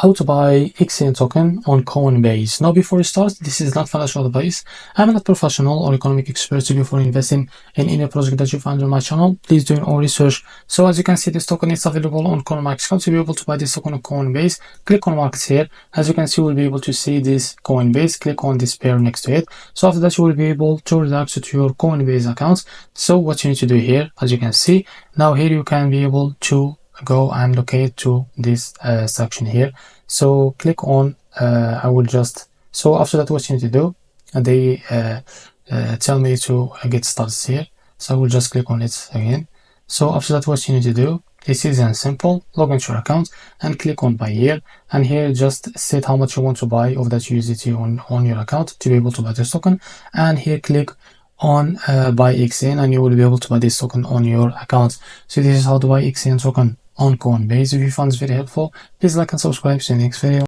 how to buy XCN token on Coinbase. Now, before we start, this is not financial advice. I'm not professional or economic expert. So before investing in any project that you find on my channel, please do your own research. So as you can see, this token is available on CoinEx. To be able to buy this token on Coinbase, click on markets here. As you can see, we'll be able to see this Coinbase. Click on this pair next to it. So after that, you will be able to redirect to your Coinbase account. So what you need to do here, as you can see, now here you can be able to go and locate to this section here. So click on so after that, what you need to do, they tell me to get started here, so I will just click on it again. So after that, what you need to do, it's easy and simple. Log into your account and click on buy here, and here just set how much you want to buy of that USDT on your account to be able to buy this token, and here click on buy XCN, and you will be able to buy this token on your account. So this is how to buy XCN token on Coinbase. If you found this very helpful, please like and subscribe. See you in the next video.